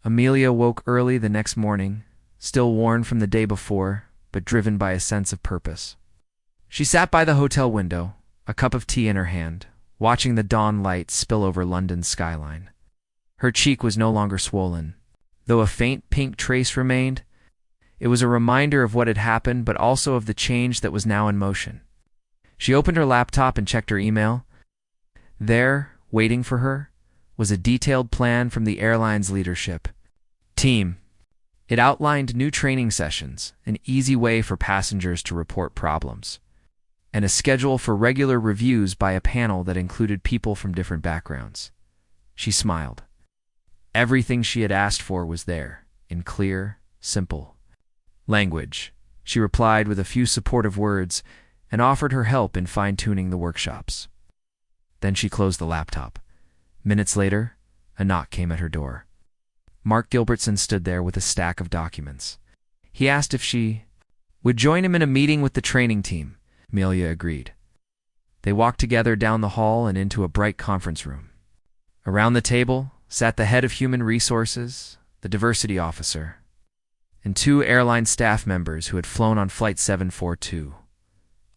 Amelia woke early the next morning, still worn from the day before, but driven by a sense of purpose. She sat by the hotel window, a cup of tea in her hand, watching the dawn light spill over London's skyline. Her cheek was no longer swollen. Though a faint pink trace remained, it was a reminder of what had happened, but also of the change that was now in motion. She opened her laptop and checked her email. There, waiting for her, was a detailed plan from the airline's leadership team. It outlined new training sessions, an easy way for passengers to report problems, and a schedule for regular reviews by a panel that included people from different backgrounds. She smiled. Everything she had asked for was there, in clear, simple language. She replied with a few supportive words and offered her help in fine-tuning the workshops. Then she closed the laptop. Minutes later, a knock came at her door. Mark Gilbertson stood there with a stack of documents. He asked if she would join him in a meeting with the training team. Amelia agreed. They walked together down the hall and into a bright conference room. Around the table sat the head of human resources, the diversity officer, and two airline staff members who had flown on Flight 742.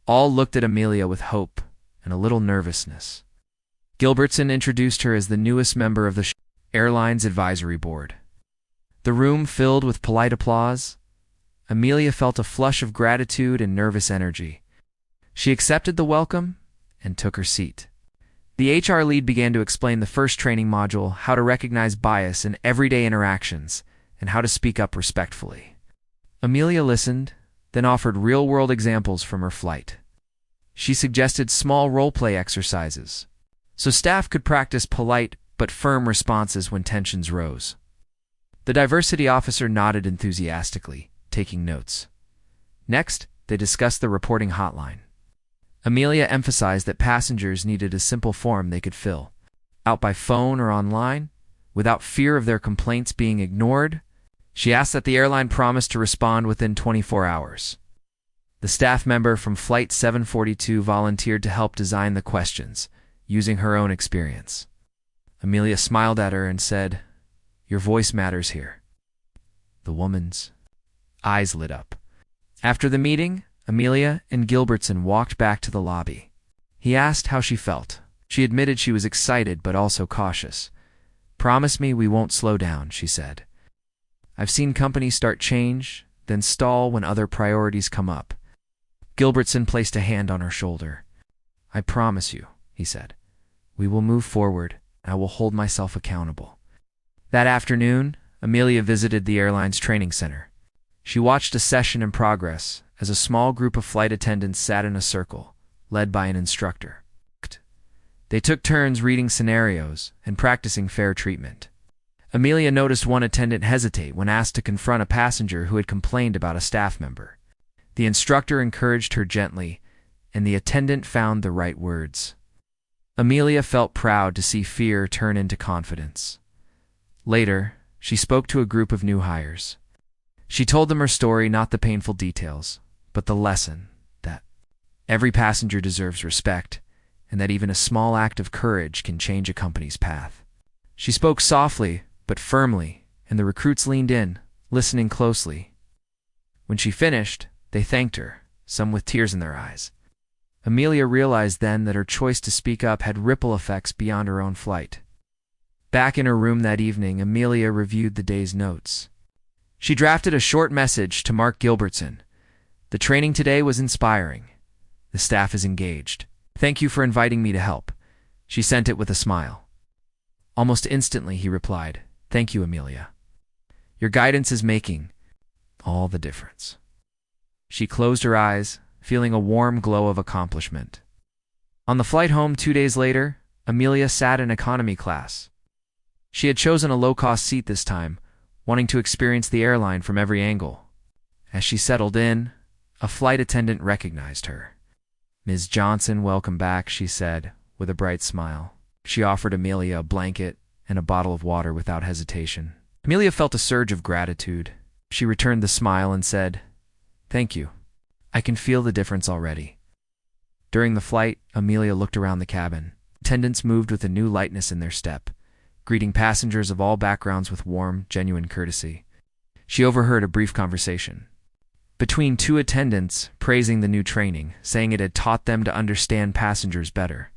All looked at Amelia with hope and a little nervousness. Gilbertson introduced her as the newest member of the airline's advisory board. The room filled with polite applause. Amelia felt a flush of gratitude and nervous energy. She accepted the welcome and took her seat. The HR lead began to explain the first training module, how to recognize bias in everyday interactions, and how to speak up respectfully. Amelia listened, then offered real-world examples from her flight. She suggested small role-play exercises, so staff could practice polite but firm responses when tensions rose. The diversity officer nodded enthusiastically, taking notes. Next, they discussed the reporting hotline. Amelia emphasized that passengers needed a simple form they could fill out by phone or online, without fear of their complaints being ignored. She asked that the airline promise to respond within 24 hours. The staff member from Flight 742 volunteered to help design the questions, using her own experience. Amelia smiled at her and said, "Your voice matters here." The woman's eyes lit up. After the meeting, Amelia and Gilbertson walked back to the lobby. He asked how she felt. She admitted she was excited but also cautious. "Promise me we won't slow down," she said. "I've seen companies start change, then stall when other priorities come up." Gilbertson placed a hand on her shoulder. "I promise you," he said. "We will move forward, and I will hold myself accountable." That afternoon, Amelia visited the airline's training center. She watched a session in progress as a small group of flight attendants sat in a circle, led by an instructor. They took turns reading scenarios and practicing fair treatment. Amelia noticed one attendant hesitate when asked to confront a passenger who had complained about a staff member. The instructor encouraged her gently, and the attendant found the right words. Amelia felt proud to see fear turn into confidence. Later, she spoke to a group of new hires. She told them her story, not the painful details, but the lesson that every passenger deserves respect, and that even a small act of courage can change a company's path. She spoke softly but firmly, and the recruits leaned in, listening closely. When she finished, they thanked her, some with tears in their eyes. Amelia realized then that her choice to speak up had ripple effects beyond her own flight. Back in her room that evening, Amelia reviewed the day's notes. She drafted a short message to Mark Gilbertson. "The training today was inspiring. The staff is engaged. Thank you for inviting me to help." She sent it with a smile. Almost instantly, he replied, "Thank you, Amelia. Your guidance is making all the difference." She closed her eyes, feeling a warm glow of accomplishment. On the flight home 2 days later, Amelia sat in economy class. She had chosen a low-cost seat this time, wanting to experience the airline from every angle. As she settled in, a flight attendant recognized her. "Ms. Johnson, welcome back," she said, with a bright smile. She offered Amelia a blanket and a bottle of water without hesitation. Amelia felt a surge of gratitude. She returned the smile and said, "Thank you. I can feel the difference already." During the flight, Amelia looked around the cabin. Attendants moved with a new lightness in their step, greeting passengers of all backgrounds with warm, genuine courtesy. She overheard a brief conversation between two attendants praising the new training, saying it had taught them to understand passengers better.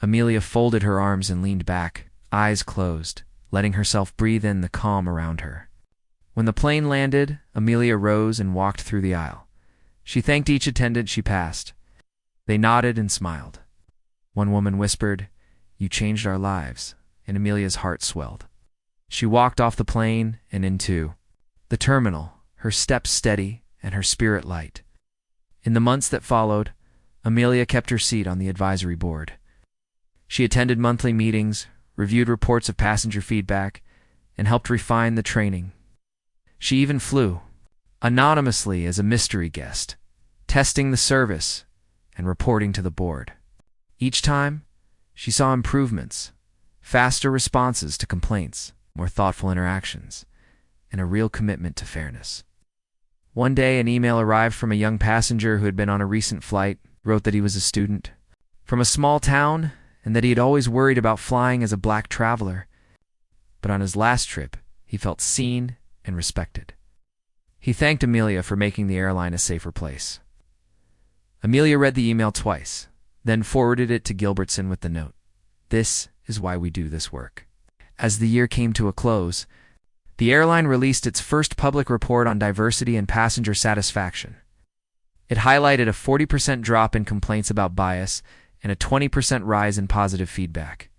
Amelia folded her arms and leaned back, eyes closed, letting herself breathe in the calm around her. When the plane landed, Amelia rose and walked through the aisle. She thanked each attendant she passed. They nodded and smiled. One woman whispered, "You changed our lives," and Amelia's heart swelled. She walked off the plane and into the terminal, her steps steady and her spirit light. In the months that followed, Amelia kept her seat on the advisory board. She attended monthly meetings, reviewed reports of passenger feedback, and helped refine the training. She even flew anonymously as a mystery guest, testing the service and reporting to the board. Each time, she saw improvements, faster responses to complaints, more thoughtful interactions, and a real commitment to fairness. One day, an email arrived from a young passenger who had been on a recent flight, wrote that he was a student from a small town and that he had always worried about flying as a black traveler. But on his last trip, he felt seen and respected. He thanked Amelia for making the airline a safer place. Amelia read the email twice, then forwarded it to Gilbertson with the note, "This is why we do this work." As the year came to a close, the airline released its first public report on diversity and passenger satisfaction. It highlighted a 40% drop in complaints about bias and a 20% rise in positive feedback.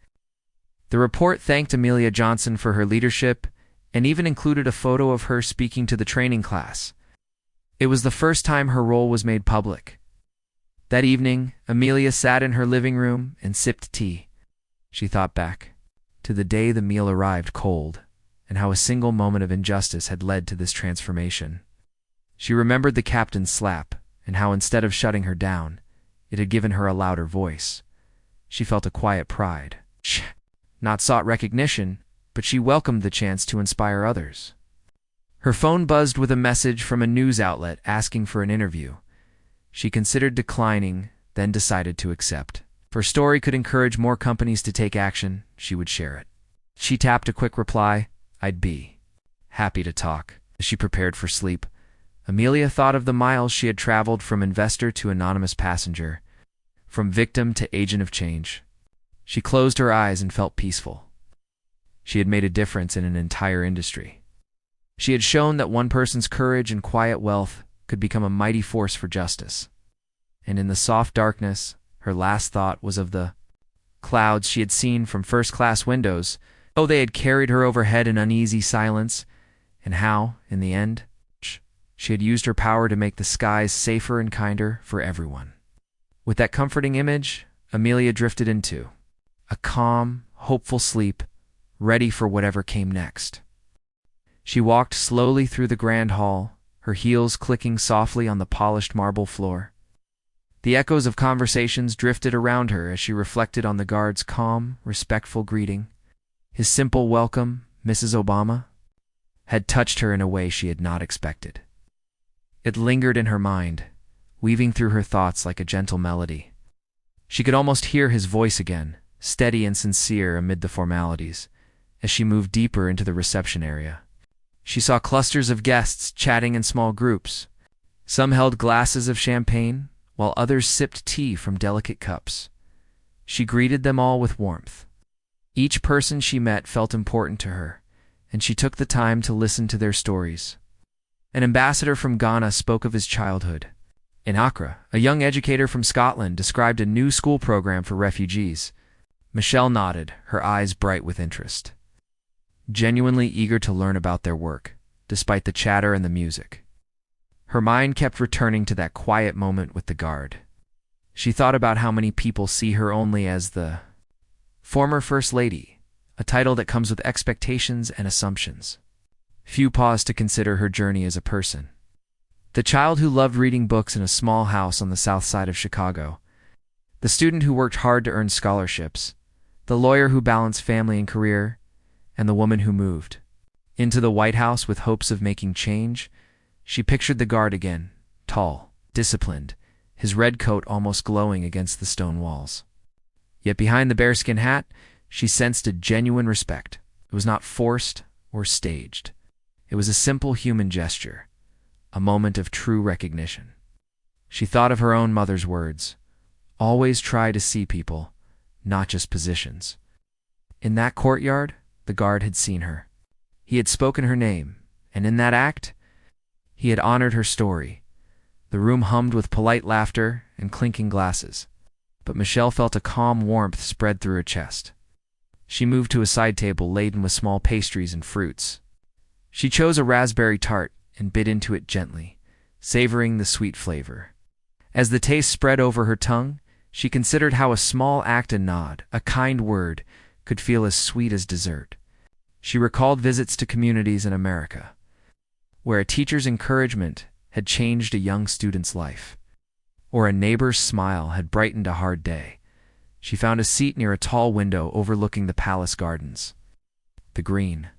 The report thanked Amelia Johnson for her leadership and even included a photo of her speaking to the training class. It was the first time her role was made public. That evening, Amelia sat in her living room and sipped tea. She thought back to the day the meal arrived cold and how a single moment of injustice had led to this transformation. She remembered the captain's slap and how instead of shutting her down, it had given her a louder voice. She felt a quiet pride. She not sought recognition, but she welcomed the chance to inspire others. Her phone buzzed with a message from a news outlet asking for an interview. She considered declining, then decided to accept. If her story could encourage more companies to take action, she would share it. She tapped a quick reply, "I'd be happy to talk." As she prepared for sleep, Amelia thought of the miles she had traveled from investor to anonymous passenger, from victim to agent of change. She closed her eyes and felt peaceful. She had made a difference in an entire industry. She had shown that one person's courage and quiet wealth could become a mighty force for justice. And in the soft darkness, her last thought was of the clouds she had seen from first-class windows. Oh, they had carried her overhead in uneasy silence, and how, in the end, she had used her power to make the skies safer and kinder for everyone. With that comforting image, Amelia drifted into a calm, hopeful sleep, ready for whatever came next. She walked slowly through the grand hall, her heels clicking softly on the polished marble floor. The echoes of conversations drifted around her as she reflected on the guard's calm, respectful greeting. His simple welcome, "Mrs. Obama," had touched her in a way she had not expected. It lingered in her mind, weaving through her thoughts like a gentle melody. She could almost hear his voice again, steady and sincere amid the formalities, as she moved deeper into the reception area. She saw clusters of guests chatting in small groups. Some held glasses of champagne, while others sipped tea from delicate cups. She greeted them all with warmth. Each person she met felt important to her, and she took the time to listen to their stories. An ambassador from Ghana spoke of his childhood. In Accra, a young educator from Scotland described a new school program for refugees. Michelle nodded, her eyes bright with interest, genuinely eager to learn about their work, despite the chatter and the music. Her mind kept returning to that quiet moment with the guard. She thought about how many people see her only as the former First Lady, a title that comes with expectations and assumptions. Few paused to consider her journey as a person. The child who loved reading books in a small house on the south side of Chicago, the student who worked hard to earn scholarships, the lawyer who balanced family and career, and the woman who moved into the White House with hopes of making change. She pictured the guard again, tall, disciplined, his red coat almost glowing against the stone walls. Yet behind the bearskin hat, she sensed a genuine respect. It was not forced or staged. It was a simple human gesture, a moment of true recognition. She thought of her own mother's words, "Always try to see people, not just positions." In that courtyard, the guard had seen her. He had spoken her name, and in that act, he had honored her story. The room hummed with polite laughter and clinking glasses, but Michelle felt a calm warmth spread through her chest. She moved to a side table laden with small pastries and fruits. She chose a raspberry tart and bit into it gently, savoring the sweet flavor. As the taste spread over her tongue, she considered how a small act and nod, a kind word, could feel as sweet as dessert. She recalled visits to communities in America, where a teacher's encouragement had changed a young student's life, or a neighbor's smile had brightened a hard day. She found a seat near a tall window overlooking the palace gardens. The green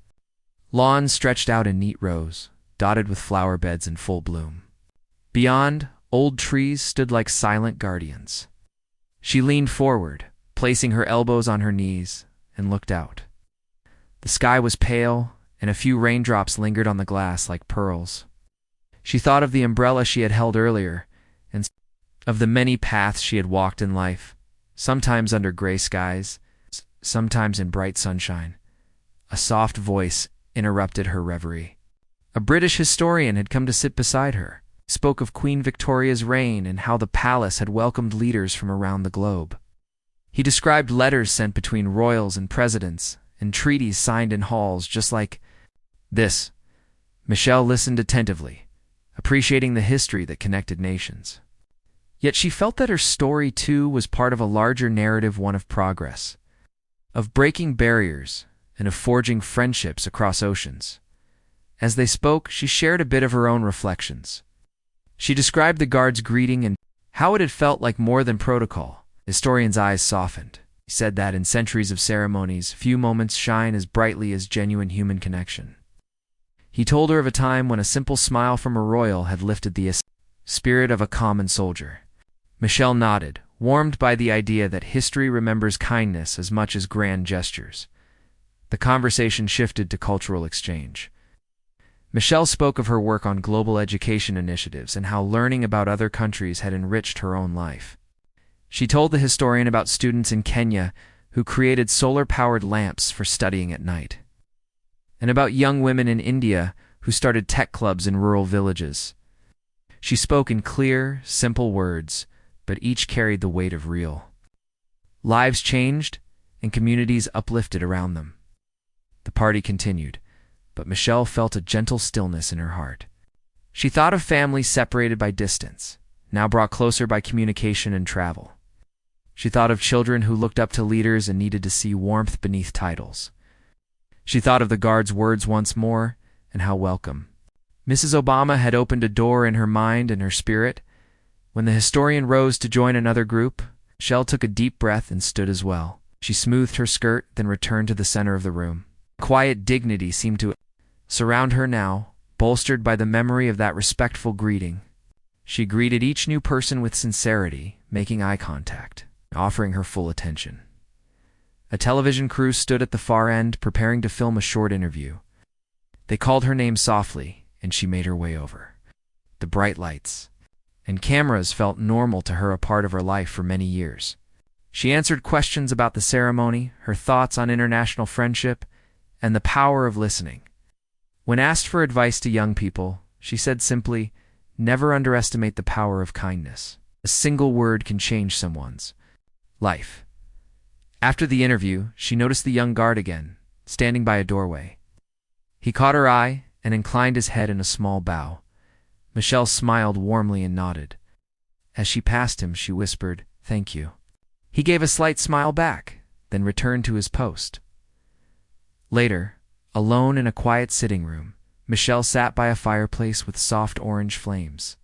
lawn stretched out in neat rows, dotted with flower beds in full bloom. Beyond, old trees stood like silent guardians. She leaned forward, placing her elbows on her knees, and looked out. The sky was pale, and a few raindrops lingered on the glass like pearls. She thought of the umbrella she had held earlier, and of the many paths she had walked in life, sometimes under gray skies, sometimes in bright sunshine. A soft voice interrupted her reverie. A British historian had come to sit beside her, spoke of Queen Victoria's reign and how the palace had welcomed leaders from around the globe. He described letters sent between royals and presidents, and treaties signed in halls just like this. Michelle listened attentively, appreciating the history that connected nations. Yet she felt that her story, too, was part of a larger narrative, one of progress, of breaking barriers, and of forging friendships across oceans. As they spoke, she shared a bit of her own reflections. She described the guard's greeting and how it had felt like more than protocol. The historian's eyes softened. He said that in centuries of ceremonies, few moments shine as brightly as genuine human connection. He told her of a time when a simple smile from a royal had lifted the spirit of a common soldier. Michelle nodded, warmed by the idea that history remembers kindness as much as grand gestures. The conversation shifted to cultural exchange. Michelle spoke of her work on global education initiatives and how learning about other countries had enriched her own life. She told the historian about students in Kenya who created solar-powered lamps for studying at night, and about young women in India who started tech clubs in rural villages. She spoke in clear, simple words, but each carried the weight of real. Lives changed, and communities uplifted around them. The party continued, but Michelle felt a gentle stillness in her heart. She thought of families separated by distance, now brought closer by communication and travel. She thought of children who looked up to leaders and needed to see warmth beneath titles. She thought of the guard's words once more, and how welcome Mrs. Obama had opened a door in her mind and her spirit. When the historian rose to join another group, Michelle took a deep breath and stood as well. She smoothed her skirt, then returned to the center of the room. Quiet dignity seemed to surround her now, bolstered by the memory of that respectful greeting. She greeted each new person with sincerity, making eye contact, offering her full attention. A television crew stood at the far end, preparing to film a short interview. They called her name softly, and she made her way over. The bright lights and cameras felt normal to her, a part of her life for many years. She answered questions about the ceremony, her thoughts on international friendship, and the power of listening. When asked for advice to young people, she said simply, "Never underestimate the power of kindness. A single word can change someone's life." After the interview, she noticed the young guard again, standing by a doorway. He caught her eye and inclined his head in a small bow. Michelle smiled warmly and nodded. As she passed him, she whispered, "Thank you." He gave a slight smile back, then returned to his post. Later, alone in a quiet sitting room, Michelle sat by a fireplace with soft orange flames.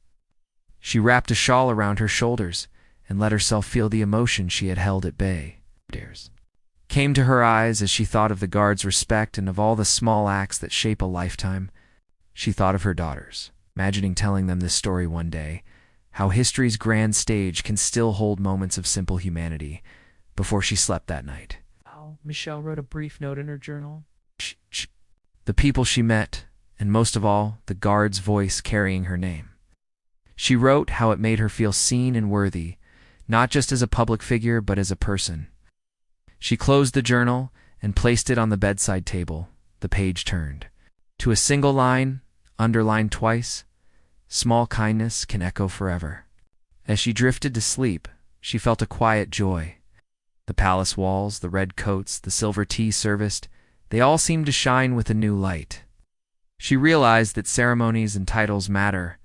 She wrapped a shawl around her shoulders and let herself feel the emotion she had held at bay. Tears came to her eyes as she thought of the guard's respect and of all the small acts that shape a lifetime. She thought of her daughters, imagining telling them this story one day, how history's grand stage can still hold moments of simple humanity. Before she slept that night, Michelle wrote a brief note in her journal. the people she met, and most of all, the guard's voice carrying her name. She wrote how it made her feel seen and worthy, not just as a public figure, but as a person. She closed the journal and placed it on the bedside table. The page turned to a single line, underlined twice: "Small kindness can echo forever." As she drifted to sleep, she felt a quiet joy. The palace walls, the red coats, the silver tea serviced, they all seemed to shine with a new light. She realized that ceremonies and titles matter,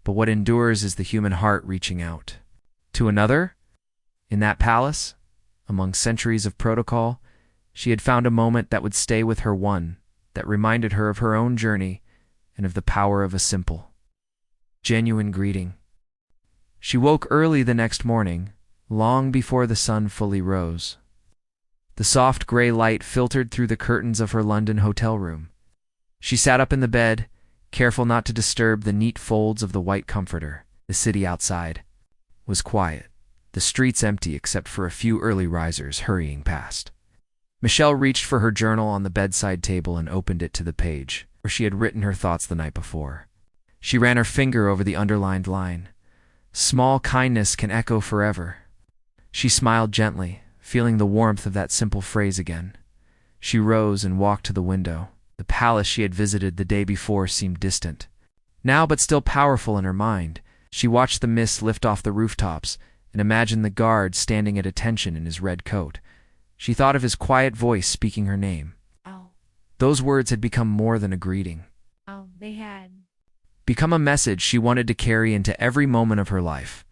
but what endures is the human heart reaching out to another. In that palace, among centuries of protocol, she had found a moment that would stay with her, one that reminded her of her own journey and of the power of a simple, genuine greeting. She woke early the next morning, long before the sun fully rose. The soft gray light filtered through the curtains of her London hotel room. She sat up in the bed, careful not to disturb the neat folds of the white comforter. The city outside was quiet, the streets empty except for a few early risers hurrying past. Michelle reached for her journal on the bedside table and opened it to the page where she had written her thoughts the night before. She ran her finger over the underlined line. "Small kindness can echo forever." She smiled gently, feeling the warmth of that simple phrase again. She rose and walked to the window. The palace she had visited the day before seemed distant. Now, but still powerful in her mind, she watched the mist lift off the rooftops and imagined the guard standing at attention in his red coat. She thought of his quiet voice speaking her name. Oh, Those words had become more than a greeting. they had. Become a message she wanted to carry into every moment of her life.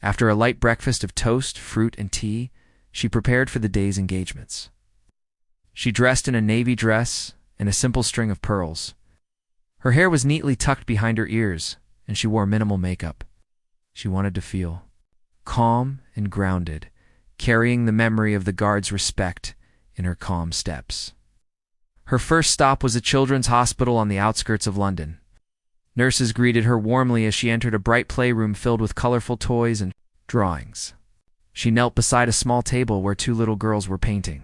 After a light breakfast of toast, fruit, and tea, she prepared for the day's engagements. She dressed in a navy dress and a simple string of pearls. Her hair was neatly tucked behind her ears, and she wore minimal makeup. She wanted to feel calm and grounded, carrying the memory of the guard's respect in her calm steps. Her first stop was a children's hospital on the outskirts of London. Nurses greeted her warmly as she entered a bright playroom filled with colorful toys and drawings. She knelt beside a small table where two little girls were painting.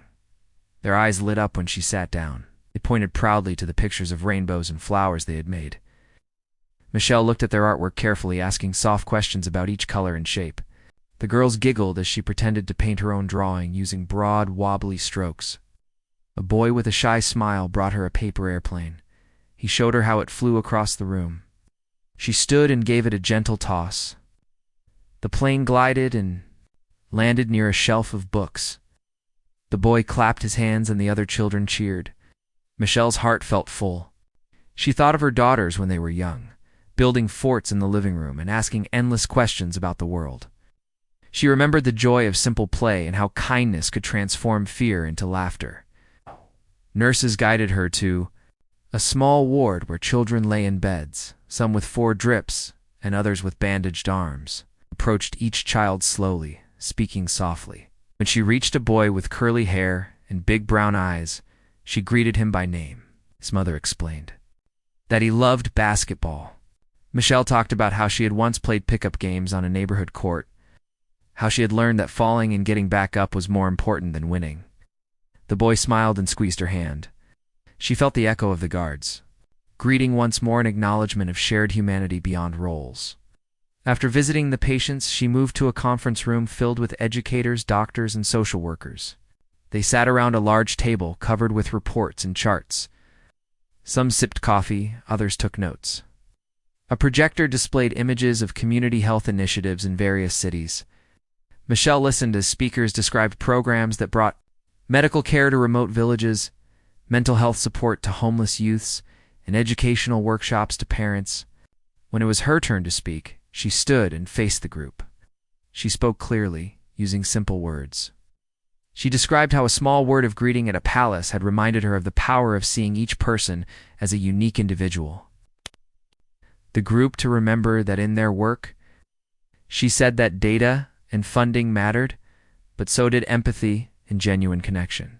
Their eyes lit up when she sat down. They pointed proudly to the pictures of rainbows and flowers they had made. Michelle looked at their artwork carefully, asking soft questions about each color and shape. The girls giggled as she pretended to paint her own drawing using broad, wobbly strokes. A boy with a shy smile brought her a paper airplane. He showed her how it flew across the room. She stood and gave it a gentle toss. The plane glided and landed near a shelf of books. The boy clapped his hands and the other children cheered. Michelle's heart felt full. She thought of her daughters when they were young, building forts in the living room and asking endless questions about the world. She remembered the joy of simple play and how kindness could transform fear into laughter. Nurses guided her to a small ward where children lay in beds, some with 4 drips and others with bandaged arms. Approached each child slowly, speaking softly. When she reached a boy with curly hair and big brown eyes, she greeted him by name. His mother explained that he loved basketball. Michelle talked about how she had once played pickup games on a neighborhood court, how she had learned that falling and getting back up was more important than winning. The boy smiled and squeezed her hand. She felt the echo of the guards, greeting once more, an acknowledgement of shared humanity beyond roles. After visiting the patients, she moved to a conference room filled with educators, doctors, and social workers. They sat around a large table covered with reports and charts. Some sipped coffee, others took notes. A projector displayed images of community health initiatives in various cities. Michelle listened as speakers described programs that brought medical care to remote villages, mental health support to homeless youths, and educational workshops to parents. When it was her turn to speak, she stood and faced the group. She spoke clearly, using simple words. She described how a small word of greeting at a palace had reminded her of the power of seeing each person as a unique individual. The group to remember that in their work, she said that data and funding mattered, but so did empathy and genuine connection.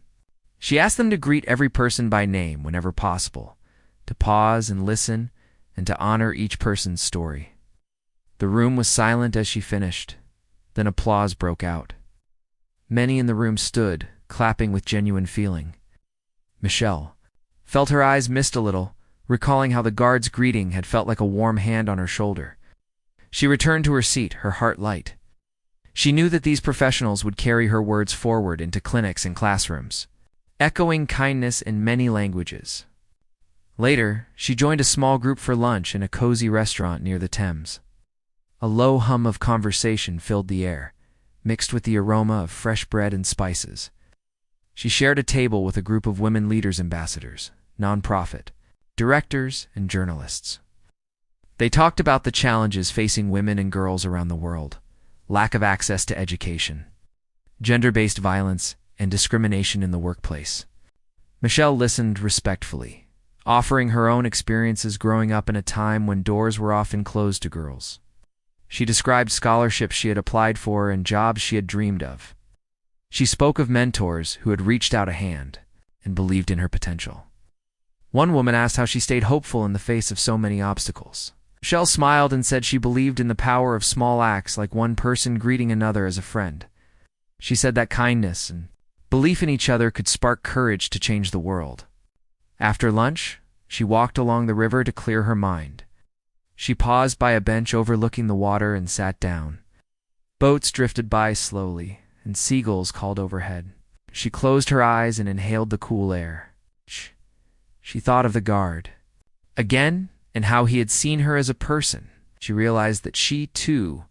She asked them to greet every person by name whenever possible, to pause and listen, and to honor each person's story. The room was silent as she finished. Then applause broke out. Many in the room stood, clapping with genuine feeling. Michelle felt her eyes mist a little, recalling how the guard's greeting had felt like a warm hand on her shoulder. She returned to her seat, her heart light. She knew that these professionals would carry her words forward into clinics and classrooms, echoing kindness in many languages. Later, she joined a small group for lunch in a cozy restaurant near the Thames. A low hum of conversation filled the air, mixed with the aroma of fresh bread and spices. She shared a table with a group of women leaders ambassadors, nonprofit, directors, and journalists. They talked about the challenges facing women and girls around the world: lack of access to education, gender-based violence, and discrimination in the workplace. Michelle listened respectfully, offering her own experiences growing up in a time when doors were often closed to girls. She described scholarships she had applied for and jobs she had dreamed of. She spoke of mentors who had reached out a hand and believed in her potential. One woman asked how she stayed hopeful in the face of so many obstacles. Michelle smiled and said she believed in the power of small acts, like one person greeting another as a friend. She said that kindness and belief in each other could spark courage to change the world. After lunch, she walked along the river to clear her mind. She paused by a bench overlooking the water and sat down. Boats drifted by slowly, and seagulls called overhead. She closed her eyes and inhaled the cool air. She thought of the guard again, and how he had seen her as a person. She realized that she, too,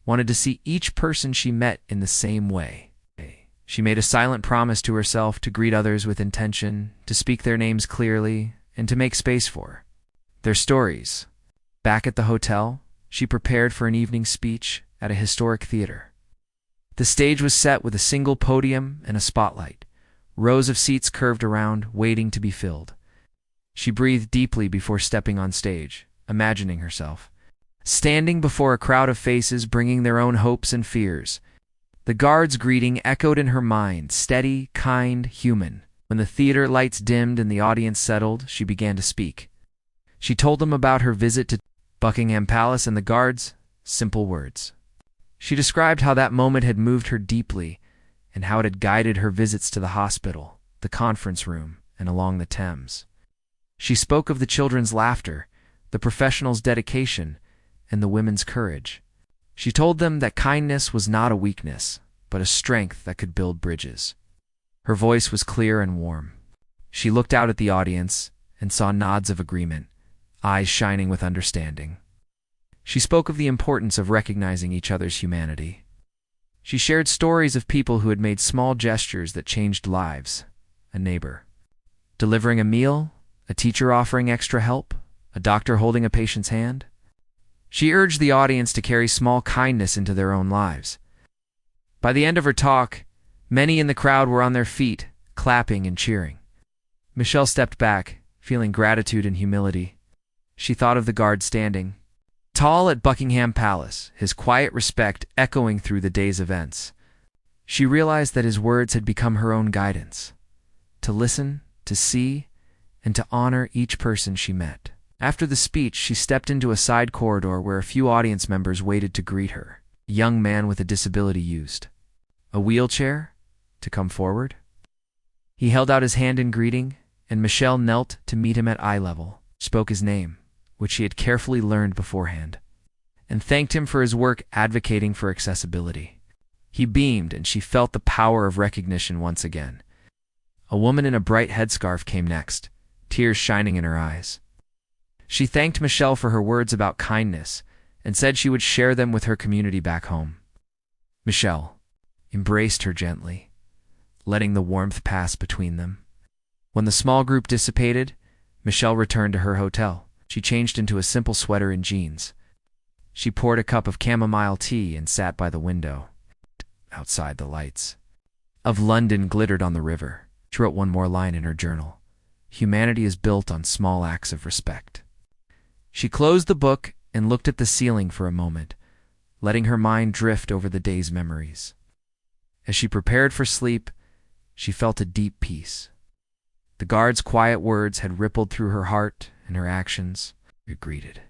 wanted to see each person she met in the same way. She made a silent promise to herself to greet others with intention, to speak their names clearly, and to make space for their stories. Back at the hotel, she prepared for an evening speech at a historic theater. The stage was set with a single podium and a spotlight. Rows of seats curved around, waiting to be filled. She breathed deeply before stepping on stage, imagining herself standing before a crowd of faces bringing their own hopes and fears. The guard's greeting echoed in her mind, steady, kind, human. When the theater lights dimmed and the audience settled, she began to speak. She told them about her visit to Buckingham Palace and the guards' simple words. She described how that moment had moved her deeply and how it had guided her visits to the hospital, the conference room, and along the Thames. She spoke of the children's laughter, the professionals' dedication, and the women's courage. She told them that kindness was not a weakness, but a strength that could build bridges. Her voice was clear and warm. She looked out at the audience and saw nods of agreement, eyes shining with understanding. She spoke of the importance of recognizing each other's humanity. She shared stories of people who had made small gestures that changed lives: a neighbor delivering a meal, a teacher offering extra help, a doctor holding a patient's hand. She urged the audience to carry small kindness into their own lives. By the end of her talk, many in the crowd were on their feet, clapping and cheering. Michelle stepped back, feeling gratitude and humility. She thought of the guard standing tall at Buckingham Palace, his quiet respect echoing through the day's events. She realized that his words had become her own guidance: to listen, to see, and to honor each person she met. After the speech, she stepped into a side corridor where a few audience members waited to greet her. A young man with a disability used a wheelchair to come forward. He held out his hand in greeting, and Michelle knelt to meet him at eye level, spoke his name, which she had carefully learned beforehand, and thanked him for his work advocating for accessibility. He beamed, and she felt the power of recognition once again. A woman in a bright headscarf came next, tears shining in her eyes. She thanked Michelle for her words about kindness and said she would share them with her community back home. Michelle embraced her gently, letting the warmth pass between them. When the small group dissipated, Michelle returned to her hotel. She changed into a simple sweater and jeans. She poured a cup of chamomile tea and sat by the window. Outside, the lights of London glittered on the river. She wrote one more line in her journal: "Humanity is built on small acts of respect." She closed the book and looked at the ceiling for a moment, letting her mind drift over the day's memories. As she prepared for sleep, she felt a deep peace. The guard's quiet words had rippled through her heart, and her actions greeted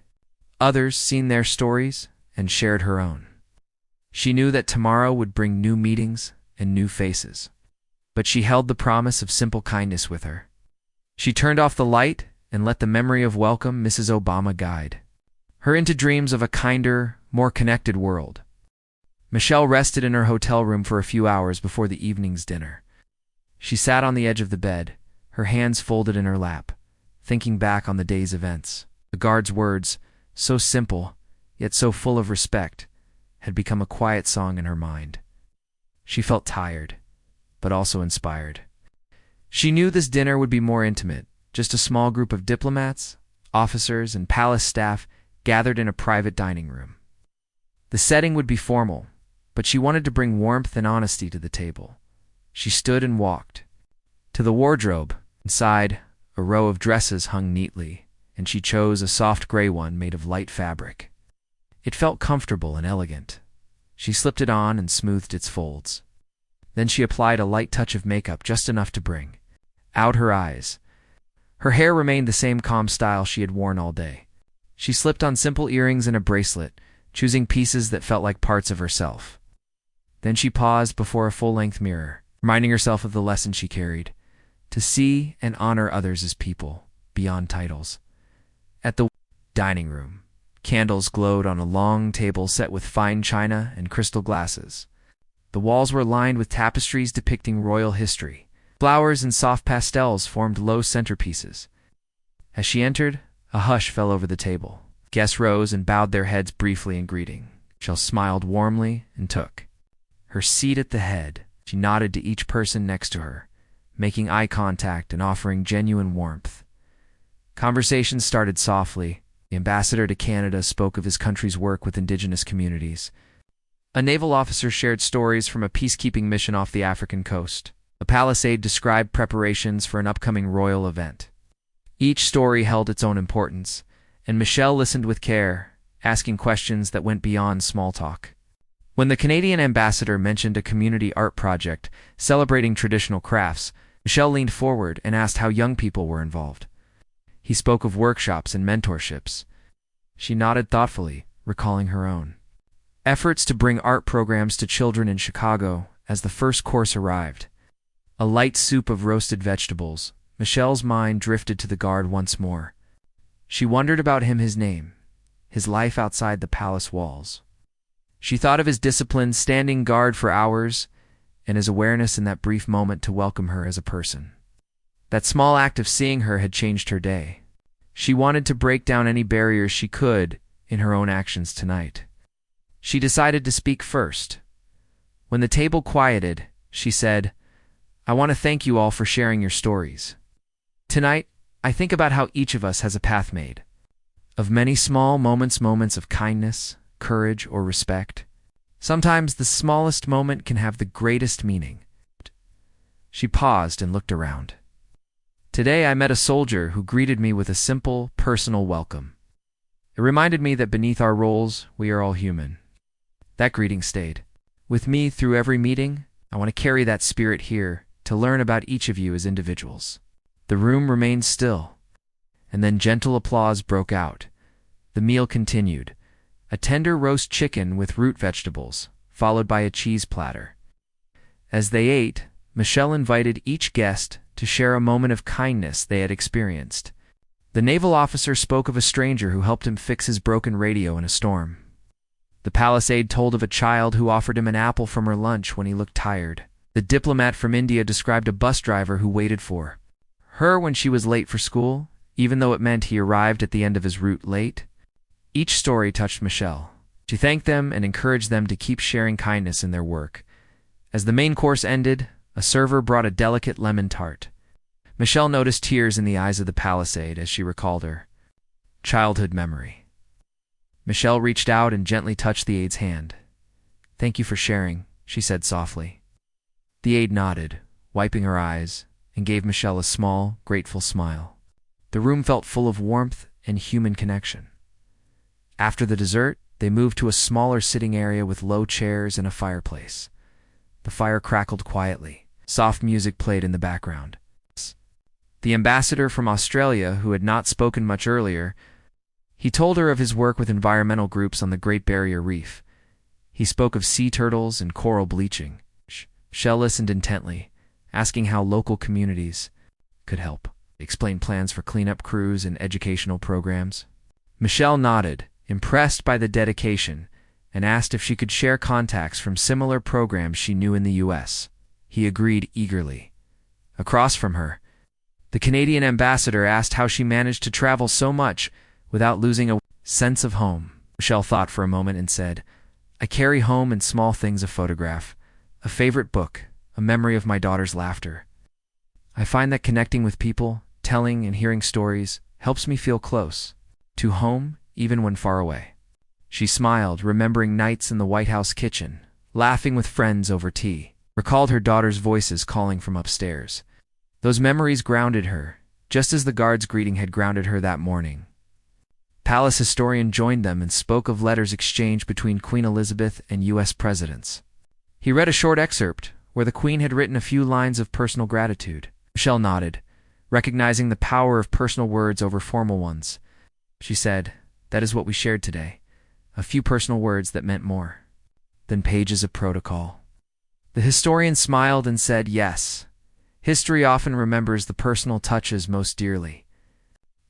others, seen their stories, and shared her own. She knew that tomorrow would bring new meetings and new faces, but she held the promise of simple kindness with her. She turned off the light and let the memory of welcome Mrs. Obama guide her into dreams of a kinder, more connected world. Michelle rested in her hotel room for a few hours before the evening's dinner. She sat on the edge of the bed, her hands folded in her lap, thinking back on the day's events. The guard's words, so simple, yet so full of respect, had become a quiet song in her mind. She felt tired, but also inspired. She knew this dinner would be more intimate, just a small group of diplomats, officers, and palace staff gathered in a private dining room. The setting would be formal, but she wanted to bring warmth and honesty to the table. She stood and walked to the wardrobe. Inside, a row of dresses hung neatly, and she chose a soft gray one made of light fabric. It felt comfortable and elegant. She slipped it on and smoothed its folds. Then she applied a light touch of makeup, just enough to bring out her eyes. Her hair remained the same calm style she had worn all day. She slipped on simple earrings and a bracelet, choosing pieces that felt like parts of herself. Then she paused before a full-length mirror, reminding herself of the lesson she carried: to see and honor others as people, beyond titles. At the dining room, candles glowed on a long table set with fine china and crystal glasses. The walls were lined with tapestries depicting royal history. Flowers and soft pastels formed low centerpieces. As she entered, a hush fell over the table. Guests rose and bowed their heads briefly in greeting. Michelle smiled warmly and took her seat at the head. She nodded to each person next to her, making eye contact and offering genuine warmth. Conversations started softly. The ambassador to Canada spoke of his country's work with indigenous communities. A naval officer shared stories from a peacekeeping mission off the African coast. A palace aide described preparations for an upcoming royal event. Each story held its own importance, and Michelle listened with care, asking questions that went beyond small talk. When the Canadian ambassador mentioned a community art project celebrating traditional crafts, Michelle leaned forward and asked how young people were involved. He spoke of workshops and mentorships. She nodded thoughtfully, recalling her own efforts to bring art programs to children in Chicago. As the first course arrived, a light soup of roasted vegetables, Michelle's mind drifted to the guard once more. She wondered about him, his name, his life outside the palace walls. She thought of his discipline, standing guard for hours, and his awareness in that brief moment to welcome her as a person. That small act of seeing her had changed her day. She wanted to break down any barriers she could in her own actions tonight. She decided to speak first. When the table quieted, she said, "I want to thank you all for sharing your stories. Tonight, I think about how each of us has a path made of many small moments of kindness, courage, or respect. Sometimes the smallest moment can have the greatest meaning." She paused and looked around. "Today I met a soldier who greeted me with a simple, personal welcome. It reminded me that beneath our roles, we are all human." That greeting stayed with me through every meeting. I want to carry that spirit here to learn about each of you as individuals. The room remained still, and then gentle applause broke out. The meal continued. A tender roast chicken with root vegetables, followed by a cheese platter. As they ate, Michelle invited each guest to share a moment of kindness they had experienced. The naval officer spoke of a stranger who helped him fix his broken radio in a storm. The palace aide told of a child who offered him an apple from her lunch when he looked tired. The diplomat from India described a bus driver who waited for her when she was late for school, even though it meant he arrived at the end of his route late. Each story touched Michelle. She thanked them and encouraged them to keep sharing kindness in their work. As the main course ended, a server brought a delicate lemon tart. Michelle noticed tears in the eyes of the palace aide as she recalled her childhood memory. Michelle reached out and gently touched the aide's hand. "Thank you for sharing," she said softly. The aide nodded, wiping her eyes, and gave Michelle a small, grateful smile. The room felt full of warmth and human connection. After the dessert, they moved to a smaller sitting area with low chairs and a fireplace. The fire crackled quietly. Soft music played in the background. The ambassador from Australia, who had not spoken much earlier, he told her of his work with environmental groups on the Great Barrier Reef. He spoke of sea turtles and coral bleaching. Michelle listened intently, asking how local communities could help. explain plans for cleanup crews and educational programs. Michelle nodded, impressed by the dedication, and asked if she could share contacts from similar programs she knew in the U.S. He agreed eagerly. Across from her, the Canadian ambassador asked how she managed to travel so much without losing a sense of home. Michelle thought for a moment and said, "I carry home in small things a photograph, a favorite book, a memory of my daughter's laughter. I find that connecting with people, telling and hearing stories, helps me feel close to home, even when far away." She smiled, remembering nights in the White House kitchen, laughing with friends over tea, recalled her daughter's voices calling from upstairs. Those memories grounded her, just as the guard's greeting had grounded her that morning. Palace historian joined them and spoke of letters exchanged between Queen Elizabeth and U.S. presidents. He read a short excerpt where the Queen had written a few lines of personal gratitude. Michelle nodded, recognizing the power of personal words over formal ones. She said, "That is what we shared today. A few personal words that meant more than pages of protocol." The historian smiled and said, "Yes. History often remembers the personal touches most dearly."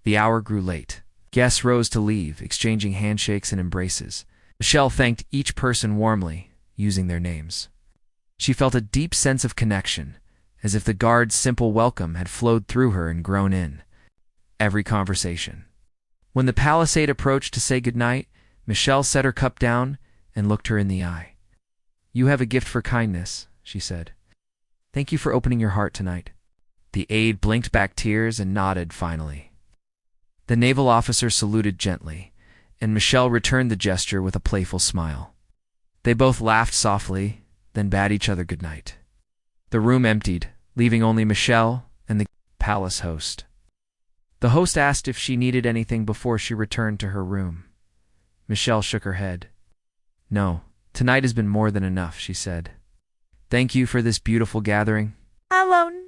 The hour grew late. Guests rose to leave, exchanging handshakes and embraces. Michelle thanked each person warmly, using their names. She felt a deep sense of connection, as if the guard's simple welcome had flowed through her and grown in every conversation. When the palisade approached to say goodnight, Michelle set her cup down and looked her in the eye. "You have a gift for kindness," she said. "Thank you for opening your heart tonight." The aide blinked back tears and nodded finally. The naval officer saluted gently, and Michelle returned the gesture with a playful smile. They both laughed softly, then bade each other goodnight. The room emptied, leaving only Michelle and the palace host. The host asked if she needed anything before she returned to her room. Michelle shook her head. "No, tonight has been more than enough," she said. "Thank you for this beautiful gathering." Alone.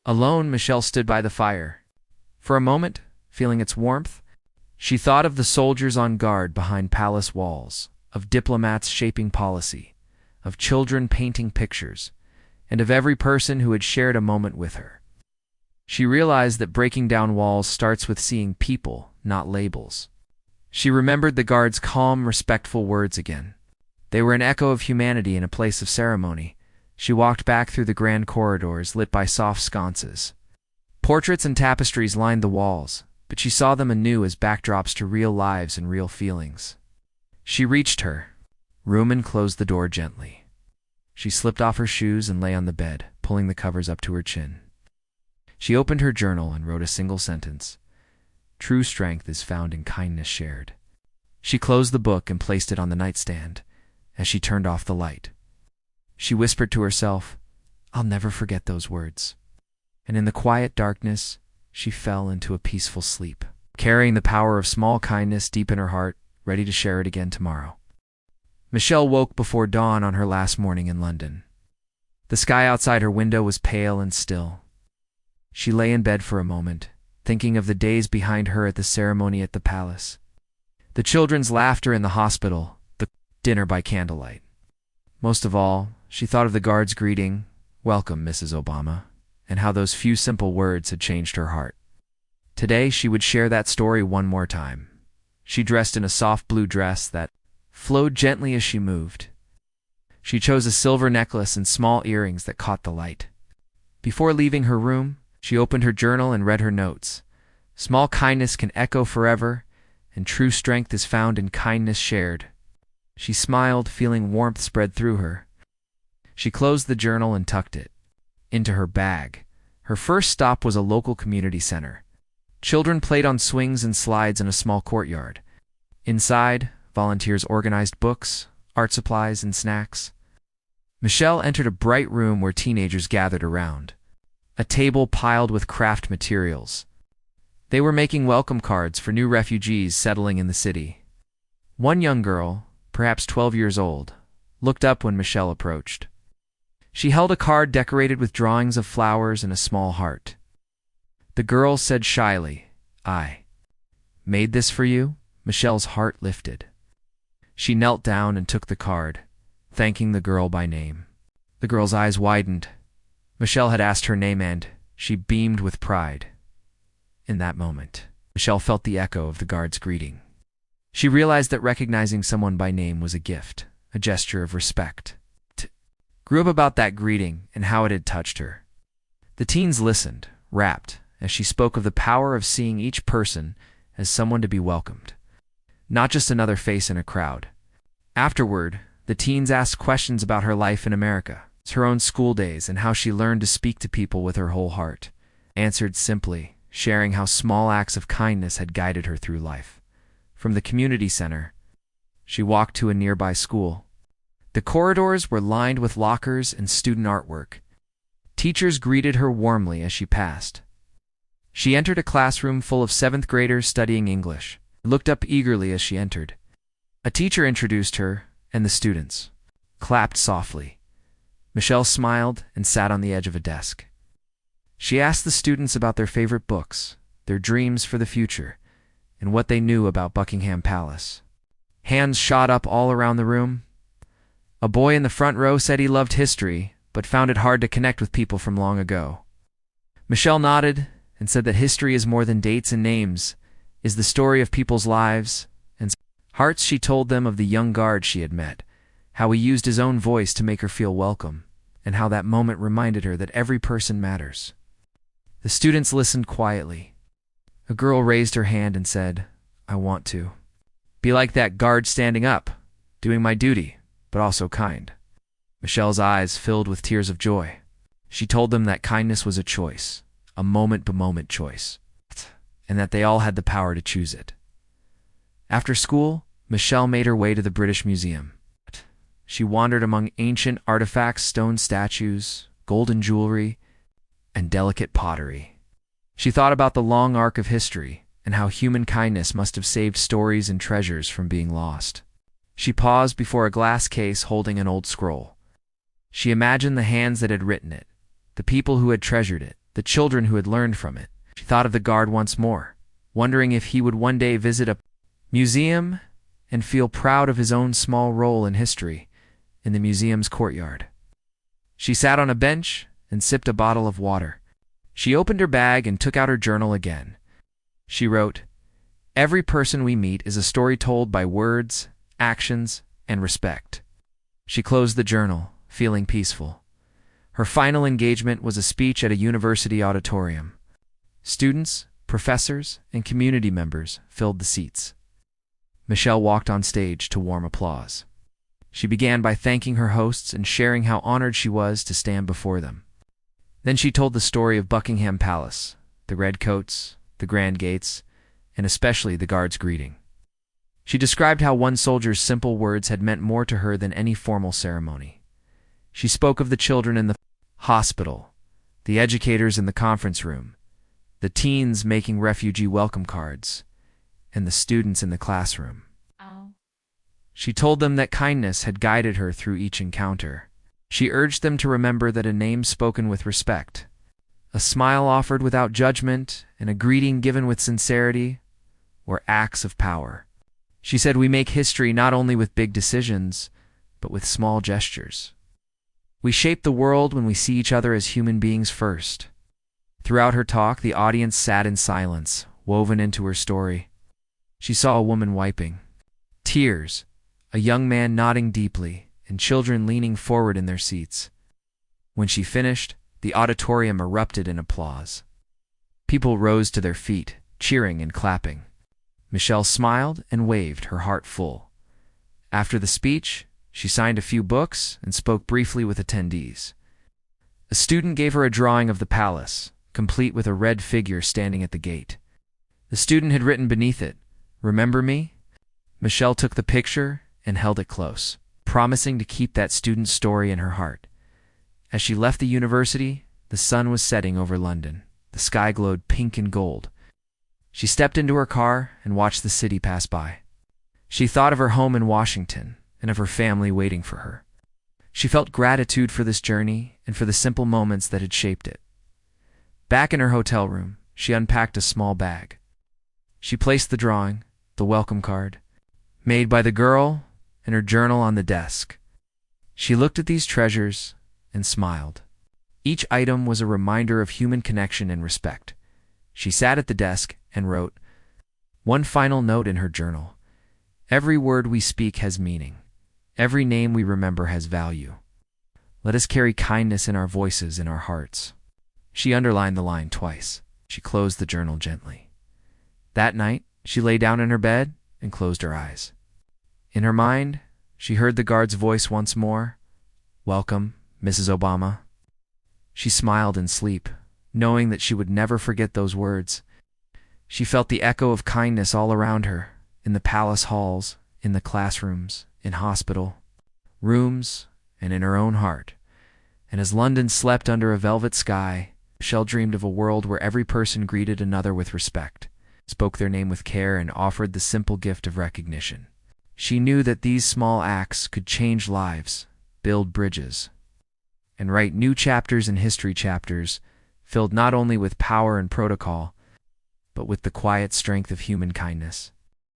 Alone, Michelle stood by the fire. For a moment, feeling its warmth, she thought of the soldiers on guard behind palace walls, of diplomats shaping policy, of children painting pictures, and of every person who had shared a moment with her. She realized that breaking down walls starts with seeing people, not labels. She remembered the guard's calm, respectful words again. They were an echo of humanity in a place of ceremony. She walked back through the grand corridors lit by soft sconces. Portraits and tapestries lined the walls, but she saw them anew as backdrops to real lives and real feelings. She reached her room and closed the door gently. She slipped off her shoes and lay on the bed, pulling the covers up to her chin. She opened her journal and wrote a single sentence. "True strength is found in kindness shared." She closed the book and placed it on the nightstand as she turned off the light. She whispered to herself, "I'll never forget those words." And in the quiet darkness, she fell into a peaceful sleep, carrying the power of small kindness deep in her heart, ready to share it again tomorrow. Michelle woke before dawn on her last morning in London. The sky outside her window was pale and still. She lay in bed for a moment, thinking of the days behind her at the ceremony at the palace. The children's laughter in the hospital, the dinner by candlelight. Most of all, she thought of the guard's greeting, "Welcome, Mrs. Obama," and how those few simple words had changed her heart. Today she would share that story one more time. She dressed in a soft blue dress that flowed gently as she moved. She chose a silver necklace and small earrings that caught the light. Before leaving her room, she opened her journal and read her notes. Small kindness can echo forever, and true strength is found in kindness shared. She smiled, feeling warmth spread through her. She closed the journal and tucked it into her bag. Her first stop was a local community center. Children played on swings and slides in a small courtyard. Inside, volunteers organized books, art supplies, and snacks. Michelle entered a bright room where teenagers gathered around. A table piled with craft materials. They were making welcome cards for new refugees settling in the city. One young girl, perhaps 12 years old, looked up when Michelle approached. She held a card decorated with drawings of flowers and a small heart. The girl said shyly, "I made this for you, Michelle's heart lifted. She knelt down and took the card, thanking the girl by name. The girl's eyes widened. Michelle had asked her name and she beamed with pride. In that moment, Michelle felt the echo of the guard's greeting. She realized that recognizing someone by name was a gift, a gesture of respect. Grew up about that greeting and how it had touched her. The teens listened, rapt, as she spoke of the power of seeing each person as someone to be welcomed, not just another face in a crowd. Afterward, the teens asked questions about her life in America, her own school days, and how she learned to speak to people with her whole heart. Answered simply, sharing how small acts of kindness had guided her through life. From the community center, she walked to a nearby school. The corridors were lined with lockers and student artwork. Teachers greeted her warmly as she passed. She entered a classroom full of 7th graders studying English, looked up eagerly as she entered. A teacher introduced her, and the students clapped softly. Michelle smiled and sat on the edge of a desk. She asked the students about their favorite books, their dreams for the future, and what they knew about Buckingham Palace. Hands shot up all around the room. A boy in the front row said he loved history, but found it hard to connect with people from long ago. Michelle nodded and said that history is more than dates and names, is the story of people's lives and hearts. She told them of the young guard she had met, how he used his own voice to make her feel welcome, and how that moment reminded her that every person matters. The students listened quietly. A girl raised her hand and said, "I want to be like that guard, standing up, doing my duty, but also kind." Michelle's eyes filled with tears of joy. She told them that kindness was a choice, a moment-by-moment choice, and that they all had the power to choose it. After school, Michelle made her way to the British Museum. She wandered among ancient artifacts, stone statues, golden jewelry, and delicate pottery. She thought about the long arc of history and how human kindness must have saved stories and treasures from being lost. She paused before a glass case holding an old scroll. She imagined the hands that had written it, the people who had treasured it, the children who had learned from it. She thought of the guard once more, wondering if he would one day visit a museum and feel proud of his own small role in history in the museum's courtyard. She sat on a bench and sipped a bottle of water. She opened her bag and took out her journal again. She wrote, "Every person we meet is a story told by words, actions, and respect." She closed the journal, feeling peaceful. Her final engagement was a speech at a university auditorium. Students, professors, and community members filled the seats. Michelle walked on stage to warm applause. She began by thanking her hosts and sharing how honored she was to stand before them. Then she told the story of Buckingham Palace, the red coats, the grand gates, and especially the guard's greeting. She described how one soldier's simple words had meant more to her than any formal ceremony. She spoke of the children in the hospital, the educators in the conference room, the teens making refugee welcome cards, and the students in the classroom. She told them that kindness had guided her through each encounter. She urged them to remember that a name spoken with respect, a smile offered without judgment, and a greeting given with sincerity were acts of power. She said we make history not only with big decisions, but with small gestures. We shape the world when we see each other as human beings first. Throughout her talk, the audience sat in silence, woven into her story. She saw a woman wiping tears, a young man nodding deeply, and children leaning forward in their seats. When she finished, the auditorium erupted in applause. People rose to their feet, cheering and clapping. Michelle smiled and waved, her heart full. After the speech, she signed a few books and spoke briefly with attendees. A student gave her a drawing of the palace, complete with a red figure standing at the gate. The student had written beneath it, "Remember me?" Michelle took the picture and held it close, promising to keep that student's story in her heart. As she left the university, the sun was setting over London. The sky glowed pink and gold. She stepped into her car and watched the city pass by. She thought of her home in Washington and of her family waiting for her. She felt gratitude for this journey and for the simple moments that had shaped it. Back in her hotel room, she unpacked a small bag. She placed the drawing, the welcome card, made by the girl, and her journal on the desk. She looked at these treasures and smiled. Each item was a reminder of human connection and respect. She sat at the desk and wrote one final note in her journal. Every word we speak has meaning. Every name we remember has value. Let us carry kindness in our voices, in our hearts. She underlined the line twice. She closed the journal gently. That night, she lay down in her bed and closed her eyes. In her mind, she heard the guard's voice once more. Welcome, Mrs. Obama. She smiled in sleep, knowing that she would never forget those words. She felt the echo of kindness all around her, in the palace halls, in the classrooms, in hospital rooms, and in her own heart. And as London slept under a velvet sky, Michelle dreamed of a world where every person greeted another with respect, spoke their name with care, and offered the simple gift of recognition. She knew that these small acts could change lives, build bridges, and write new chapters in history, chapters filled not only with power and protocol, but with the quiet strength of human kindness.